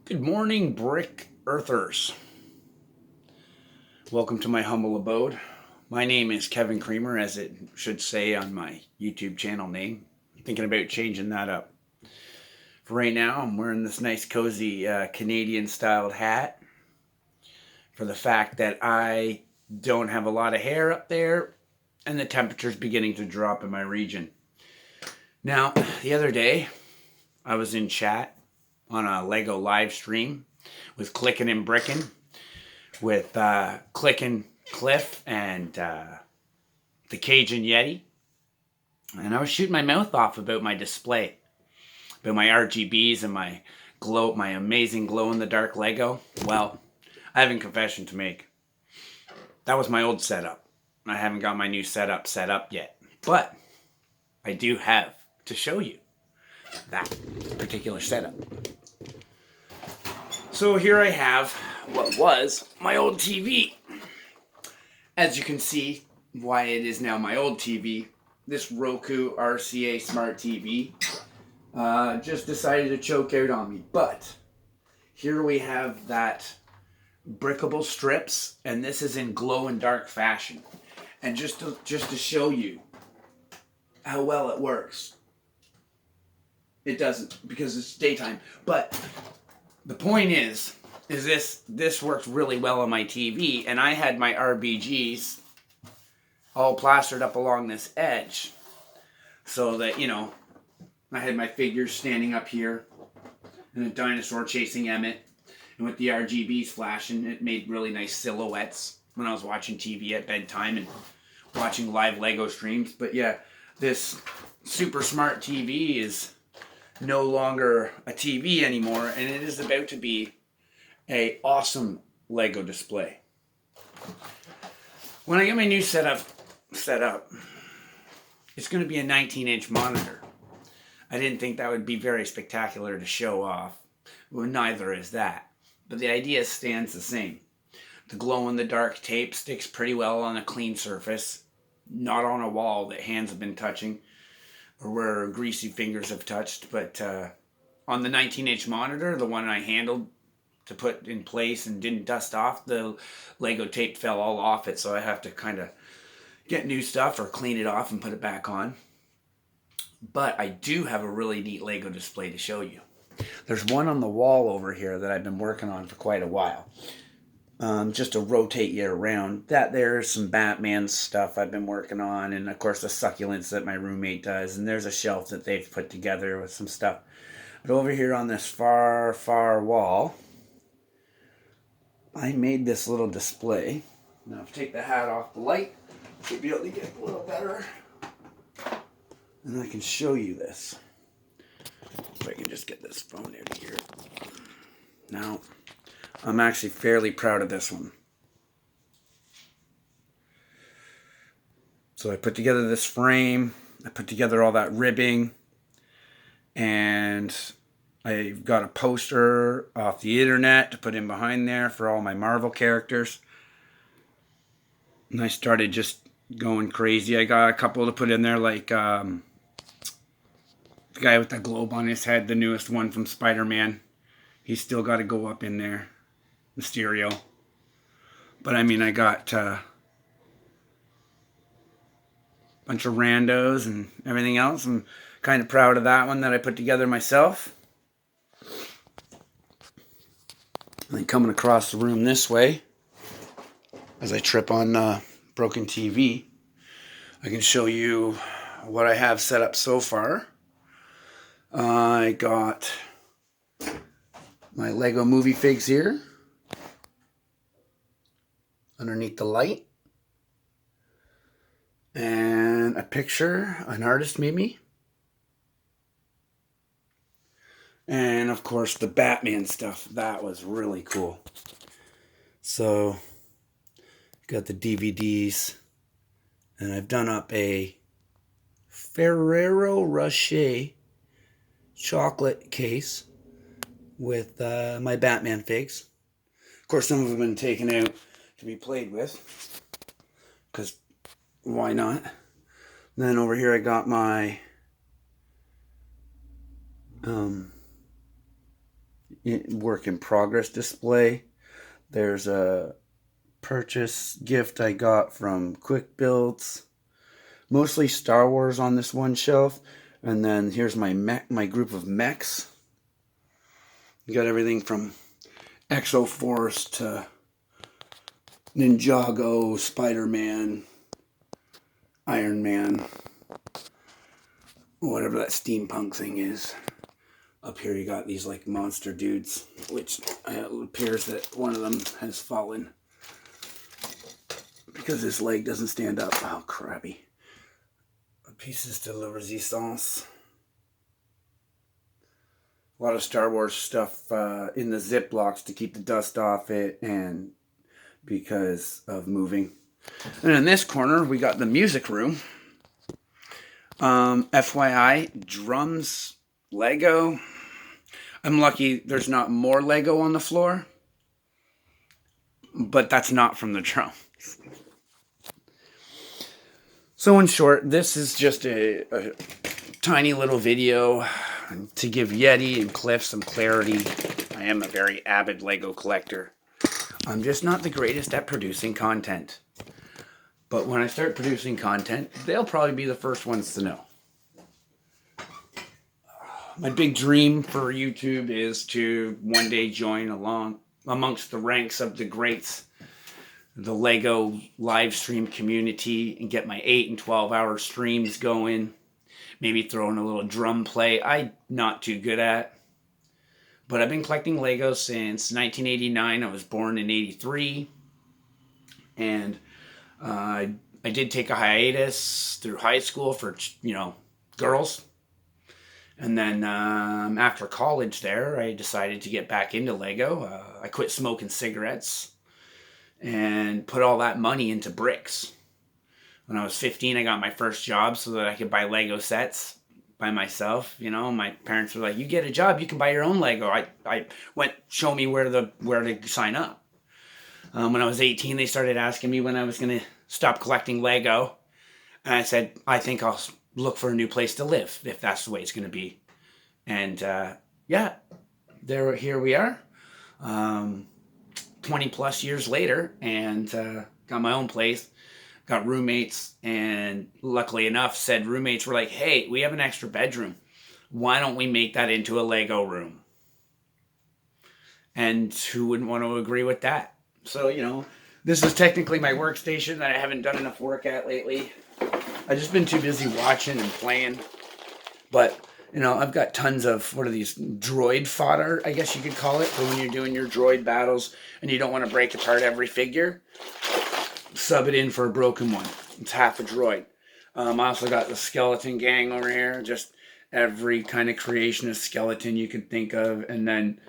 Good morning, brick earthers. Welcome to my humble abode. My name is Kevin Creamer, as it should say on my YouTube channel name. I'm thinking about changing that up. For right now, I'm wearing this nice cozy Canadian styled hat for the fact that I don't have a lot of hair up there and the temperature's beginning to drop in my region. Now, the other day, I was in chat on a Lego live stream with Clickin' and Brickin' with Clickin' Cliff and the Cajun Yeti. And I was shooting my mouth off about my display, about my RGBs and my amazing glow-in-the-dark Lego. Well, I have a confession to make. That was my old setup. I haven't got my new setup set up yet. But I do have to show you that particular setup. So here I have what was my old TV. As you can see, why it is now my old TV, this Roku RCA Smart TV just decided to choke out on me. But here we have that brickable strips, and this is in glow and dark fashion. And just to show you how well it works. It doesn't, because it's daytime. But the point is this works really well on my TV, and I had my RBGs all plastered up along this edge so that, I had my figures standing up here and a dinosaur chasing Emmett, and with the RGBs flashing, it made really nice silhouettes when I was watching TV at bedtime and watching live Lego streams. But yeah, this super smart TV is no longer a TV anymore, and it is about to be a awesome Lego display. When I get my new setup set up, it's going to be a 19-inch monitor. I didn't think that would be very spectacular to show off. Well, neither is that. But the idea stands the same. The glow-in-the-dark tape sticks pretty well on a clean surface, not on a wall that hands have been touching or where greasy fingers have touched. But on the 19-inch monitor, the one I handled to put in place and didn't dust off, the Lego tape fell all off it, so I have to kind of get new stuff or clean it off and put it back on. But I do have a really neat Lego display to show you. There's one on the wall over here that I've been working on for quite a while. Just to rotate you around. That there's some Batman stuff I've been working on, and of course the succulents that my roommate does, and there's a shelf that they've put together with some stuff. But over here on this far wall, I made this little display. Now if I take the hat off the light, you'll be able to get a little better. And I can show you this. If I can just get this phone out of here. Now, I'm actually fairly proud of this one. So I put together this frame, I put together all that ribbing, and I've got a poster off the internet to put in behind there for all my Marvel characters. And I started just going crazy. I got a couple to put in there, like the guy with the globe on his head, the newest one from Spider-Man. He's still got to go up in there. Mysterio. But I mean, I got a bunch of randos and everything else. I'm kind of proud of that one that I put together myself. And then coming across the room this way, as I trip on broken TV, I can show you what I have set up so far. I got my Lego movie figs here underneath the light, and a picture an artist made me, and of course the Batman stuff. That was really cool. So got the DVDs, and I've done up a Ferrero Rocher chocolate case with my Batman figs. Of course, some of them have been taken out to be played with, because why not? And then over here I got my work in progress display. There's a purchase gift I got from Quick Builds. Mostly Star Wars on this one shelf. And then here's my group of mechs. You got everything from Exo-Force to Ninjago, Spider-Man, Iron Man, whatever that steampunk thing is. Up here you got these like monster dudes, which it appears that one of them has fallen because his leg doesn't stand up. Oh, crabby. Pieces de la Resistance. A lot of Star Wars stuff in the Ziplocs to keep the dust off it and because of moving. And in this corner, we got the music room. FYI, drums, Lego. I'm lucky there's not more Lego on the floor, but that's not from the drums. So in short, this is just a tiny little video to give Yeti and Cliff some clarity. I am a very avid Lego collector. I'm just not the greatest at producing content. But when I start producing content, they'll probably be the first ones to know. My big dream for YouTube is to one day join along amongst the ranks of the greats, the Lego live stream community, and get my 8 and 12 hour streams going. Maybe throw in a little drum play. I'm not too good at. But I've been collecting Lego since 1989. I was born in 83. And I did take a hiatus through high school for, girls. And then after college there, I decided to get back into Lego. I quit smoking cigarettes and put all that money into bricks. When I was 15, I got my first job so that I could buy Lego sets by myself. My parents were like, you get a job, you can buy your own Lego. I went, show me where to sign up. When I was 18, they started asking me when I was going to stop collecting Lego. And I said, I think I'll look for a new place to live if that's the way it's going to be. And here we are. 20 plus years later, and got my own place, got roommates, and luckily enough, said roommates were like, hey, we have an extra bedroom. Why don't we make that into a Lego room? And who wouldn't want to agree with that? So, this is technically my workstation that I haven't done enough work at lately. I've just been too busy watching and playing. But, I've got tons of, what are these, droid fodder, I guess you could call it, for when you're doing your droid battles and you don't want to break apart every figure. Sub it in for a broken one. It's half a droid. I also got the skeleton gang over here, just every kind of creation of skeleton you could think of, and then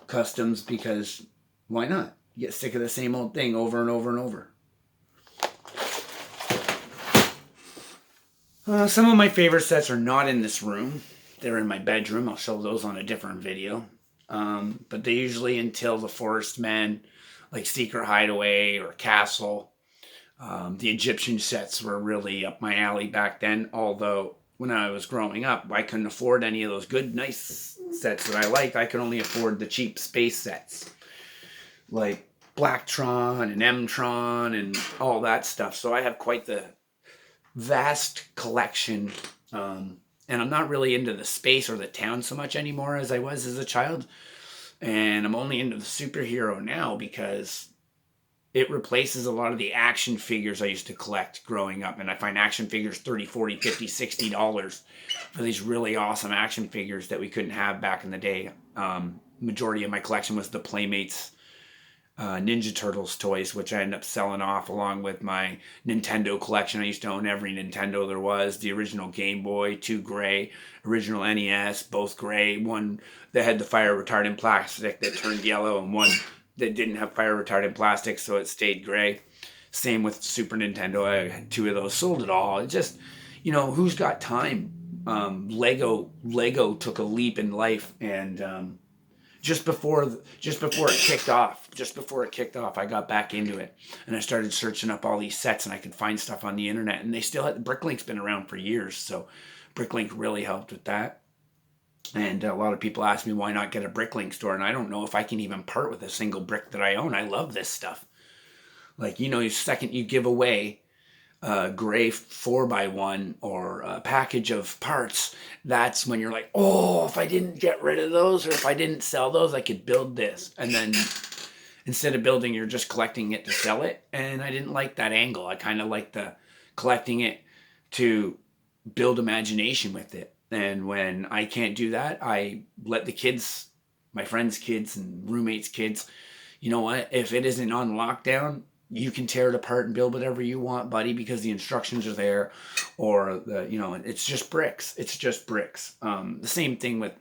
customs, because why not? You get sick of the same old thing over and over and over. Some of my favorite sets are not in this room. They're in my bedroom. I'll show those on a different video. But they usually entail the Forest Men, like Secret Hideaway or Castle. The Egyptian sets were really up my alley back then, although when I was growing up, I couldn't afford any of those good, nice sets that I liked. I could only afford the cheap space sets, like Blacktron and M-Tron and all that stuff. So I have quite the vast collection, and I'm not really into the space or the town so much anymore as I was as a child, and I'm only into the superhero now because it replaces a lot of the action figures I used to collect growing up, and I find action figures $30, $40, $50, $60 for these really awesome action figures that we couldn't have back in the day. Majority of my collection was the Playmates Ninja Turtles toys, which I ended up selling off along with my Nintendo collection. I used to own every Nintendo there was. The original Game Boy, 2 gray, original NES, both gray. One that had the fire retardant plastic that turned yellow, and one that didn't have fire retardant plastic, so it stayed gray. Same with Super Nintendo. I had 2 of those. Sold it all. It just, who's got time? Lego took a leap in life, and just before it kicked off, I got back into it, and I started searching up all these sets, and I could find stuff on the internet, and they still had, Bricklink's been around for years, so Bricklink really helped with that. And a lot of people ask me why not get a bricklink store, and I don't know if I can even part with a single brick that I own. I love this stuff. Like, you know, the second you give away a gray 4x1 or a package of parts, that's when you're like, oh, if I didn't get rid of those or if I didn't sell those, I could build this. And then instead of building, you're just collecting it to sell it. And I didn't like that angle. I kind of like the collecting it to build imagination with it. And when I can't do that, I let the kids, my friends' kids and roommates' kids, you know what? If it isn't on lockdown, you can tear it apart and build whatever you want, buddy, because the instructions are there. Or it's just bricks. It's just bricks. The same thing with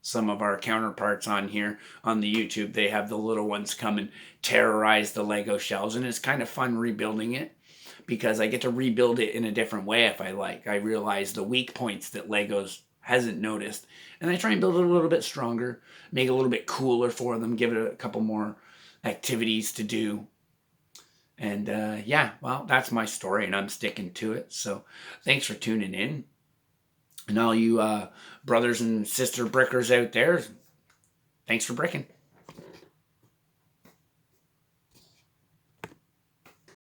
some of our counterparts on here on the YouTube. They have the little ones come and terrorize the Lego shelves, and it's kind of fun rebuilding it, because I get to rebuild it in a different way if I like. I realize the weak points that Legos hasn't noticed, and I try and build it a little bit stronger, make it a little bit cooler for them, give it a couple more activities to do. And well, that's my story, and I'm sticking to it. So thanks for tuning in. And all you brothers and sister brickers out there, thanks for bricking.